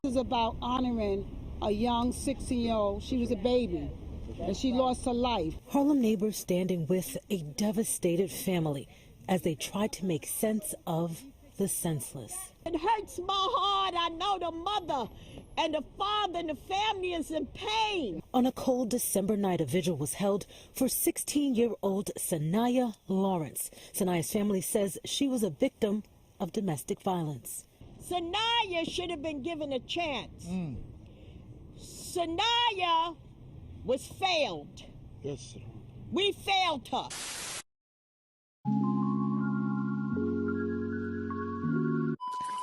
This is about honoring a young 16-year-old. She was a baby, and she lost her life. Harlem neighbors standing with a devastated family as they try to make sense of the senseless. It hurts my heart. I know the mother and the father and the family is in pain. On a cold December night, a vigil was held for 16-year-old Saniyah Lawrence. Saniyah's family says she was a victim of domestic violence. Saniyah should have been given a chance. Saniyah was failed. Yes, sir. We failed her.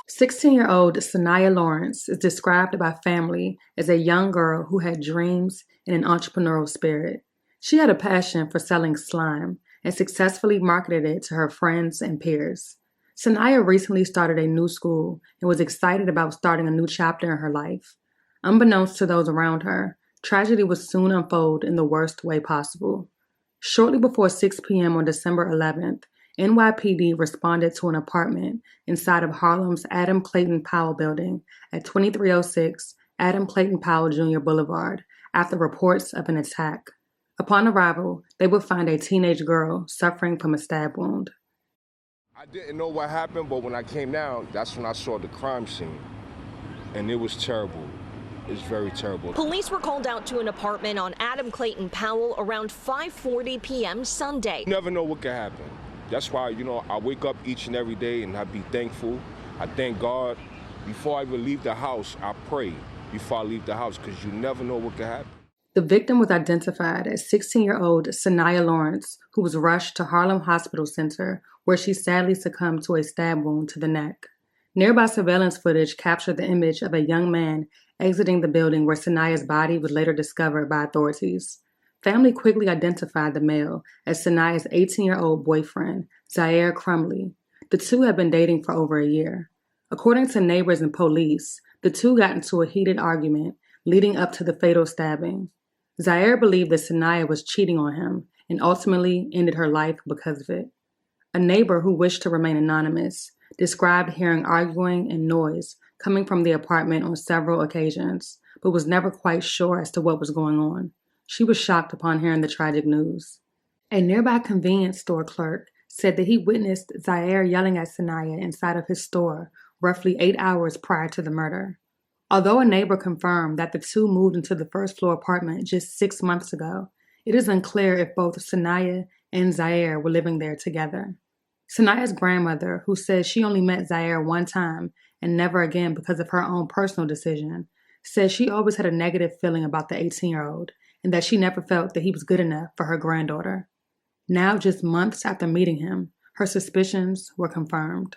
"16-year-old Saniyah Lawrence is described by family as a young girl who had dreams and an entrepreneurial spirit. She had a passion for selling slime and successfully marketed it to her friends and peers. Saniyah recently started a new school and was excited about starting a new chapter in her life. Unbeknownst to those around her, tragedy would soon unfold in the worst way possible. Shortly before 6 p.m. on December 11th, NYPD responded to an apartment inside of Harlem's Adam Clayton Powell building at 2306 Adam Clayton Powell Jr. Boulevard after reports of an attack. Upon arrival, they would find a teenage girl suffering from a stab wound. I didn't know what happened, but when I came down, that's when I saw the crime scene. And it was terrible. It's very terrible. Police were called out to an apartment on Adam Clayton Powell around 5:40 p.m. Sunday. You never know what could happen. That's why, I wake up each and every day and I be thankful. I thank God. Before I even leave the house, I pray before I leave the house because you never know what could happen. The victim was identified as 16-year-old Saniyah Lawrence, who was rushed to Harlem Hospital Center, where she sadly succumbed to a stab wound to the neck. Nearby surveillance footage captured the image of a young man exiting the building where Saniyah's body was later discovered by authorities. Family quickly identified the male as Saniyah's 18-year-old boyfriend, Zaire Crumley. The two had been dating for over a year. According to neighbors and police, the two got into a heated argument leading up to the fatal stabbing. Zaire believed that Saniyah was cheating on him and ultimately ended her life because of it. A neighbor who wished to remain anonymous described hearing arguing and noise coming from the apartment on several occasions, but was never quite sure as to what was going on. She was shocked upon hearing the tragic news. A nearby convenience store clerk said that he witnessed Zaire yelling at Saniyah inside of his store roughly 8 hours prior to the murder. Although a neighbor confirmed that the two moved into the first-floor apartment just 6 months ago, it is unclear if both Saniyah and Zaire were living there together. Saniyah's grandmother, who says she only met Zaire one time and never again because of her own personal decision, says she always had a negative feeling about the 18-year-old and that she never felt that he was good enough for her granddaughter. Now, just months after meeting him, her suspicions were confirmed.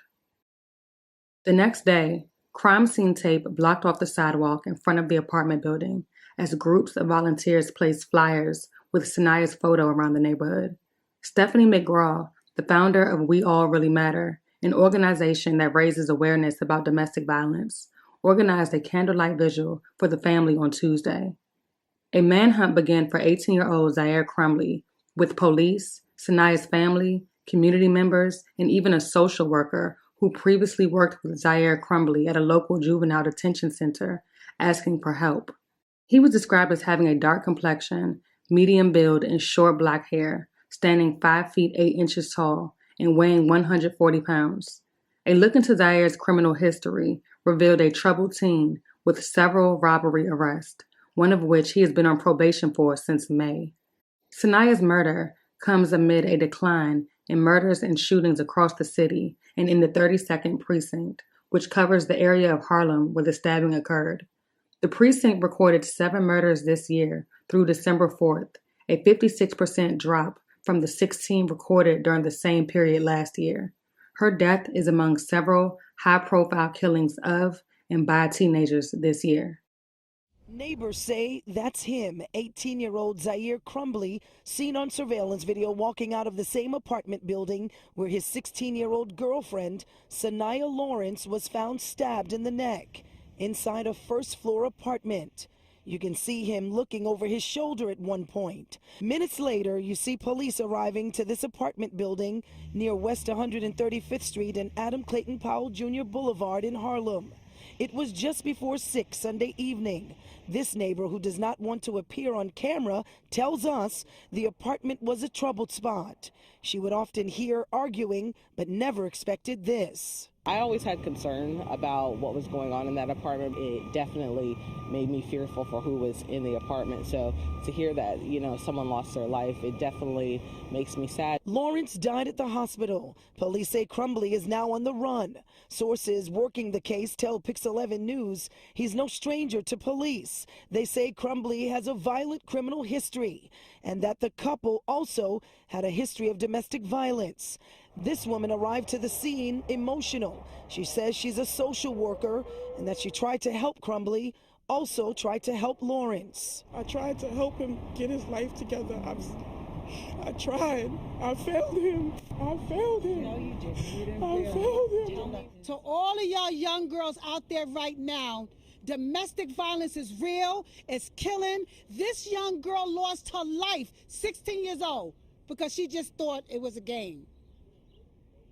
The next day, crime scene tape blocked off the sidewalk in front of the apartment building as groups of volunteers placed flyers with Saniyah's photo around the neighborhood. Stephanie McGraw, the founder of We All Really Matter, an organization that raises awareness about domestic violence, organized a candlelight vigil for the family on Tuesday. A manhunt began for 18-year-old Zaire Crumley, with police, Saniyah's family, community members, and even a social worker who previously worked with Zaire Crumley at a local juvenile detention center, asking for help. He was described as having a dark complexion, medium build, and short black hair, standing 5 feet 8 inches tall and weighing 140 pounds. A look into Zaire's criminal history revealed a troubled teen with several robbery arrests, one of which he has been on probation for since May. Saniyah's murder comes amid a decline in murders and shootings across the city and in the 32nd Precinct, which covers the area of Harlem where the stabbing occurred. The precinct recorded 7 murders this year through December 4th, a 56% drop from the 16 recorded during the same period last year. Her death is among several high-profile killings of and by teenagers this year. Neighbors say that's him, 18-year-old Zaire Crumley, seen on surveillance video walking out of the same apartment building where his 16-year-old girlfriend, Saniyah Lawrence, was found stabbed in the neck inside a first-floor apartment. You can see him looking over his shoulder at one point. Minutes later, you see police arriving to this apartment building near West 135th Street and Adam Clayton Powell Jr. Boulevard in Harlem. It was just before 6 Sunday evening. This neighbor, who does not want to appear on camera, tells us the apartment was a troubled spot. She would often hear arguing, but never expected this. I always had concern about what was going on in that apartment. It definitely made me fearful for who was in the apartment. So to hear that, someone lost their life, it definitely makes me sad. Lawrence died at the hospital. Police say Crumbly is now on the run. Sources working the case tell Pix 11 News he's no stranger to police. They say Crumbly has a violent criminal history and that the couple also had a history of domestic violence. This woman arrived to the scene emotional. She says she's a social worker and that she tried to help Crumbly, also tried to help Lawrence. I tried to help him get his life together. I tried. I failed him. I failed him. No, you didn't. You didn't I failed him. To all of y'all young girls out there right now, domestic violence is real. It's killing. This young girl lost her life, 16 years old, because she just thought it was a game.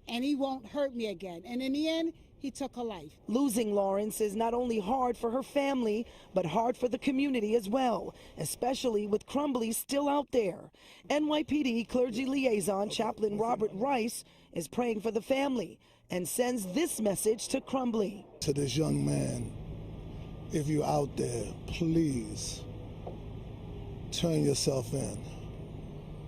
And he won't hurt me again. And in the end, he took her life. Losing Lawrence is not only hard for her family, but hard for the community as well, especially with Crumbly still out there. NYPD clergy liaison Chaplain Robert Rice is praying for the family and sends this message to Crumbly. To this young man, if you're out there, please turn yourself in.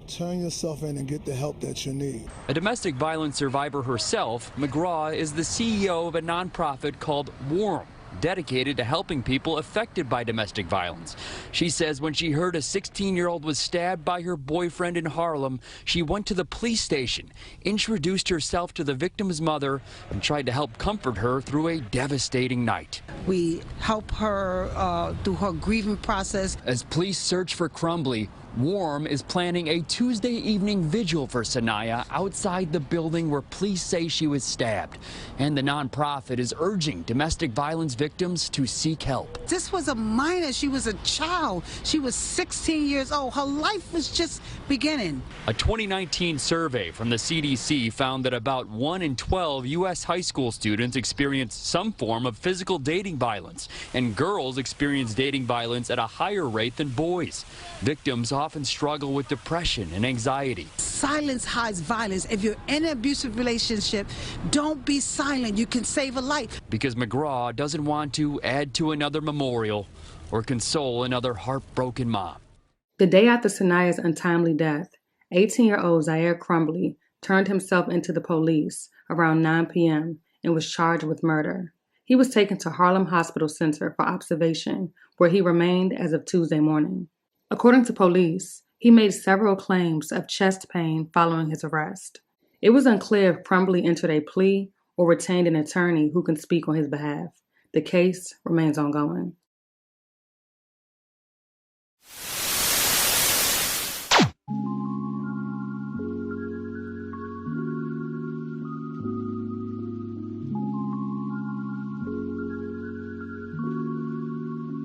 Turn yourself in and get the help that you need. A domestic violence survivor herself, McGraw is the CEO of a nonprofit called Warm, dedicated to helping people affected by domestic violence. She says when she heard a 16-year-old was stabbed by her boyfriend in Harlem, she went to the police station, introduced herself to the victim's mother, and tried to help comfort her through a devastating night. We help her through her grieving process. As police search for Crumbly, Warm is planning a Tuesday evening vigil for Saniyah outside the building where police say she was stabbed. And the nonprofit is urging domestic violence victims to seek help. This was a minor. She was a child. She was 16 years old. Her life was just beginning. A 2019 survey from the CDC found that about 1 in 12 U.S. high school students experience some form of physical dating violence, and girls experience dating violence at a higher rate than boys. Victims often struggle with depression and anxiety. Silence hides violence. If you're in an abusive relationship, don't be silent. You can save a life. Because McGraw doesn't want to add to another memorial or console another heartbroken mom. The day after Saniyah's untimely death, 18-year-old Zaire Crumbly turned himself into the police around 9 p.m. and was charged with murder. He was taken to Harlem Hospital Center for observation, where he remained as of Tuesday morning. According to police, he made several claims of chest pain following his arrest. It was unclear if Crumbly entered a plea or retained an attorney who can speak on his behalf. The case remains ongoing.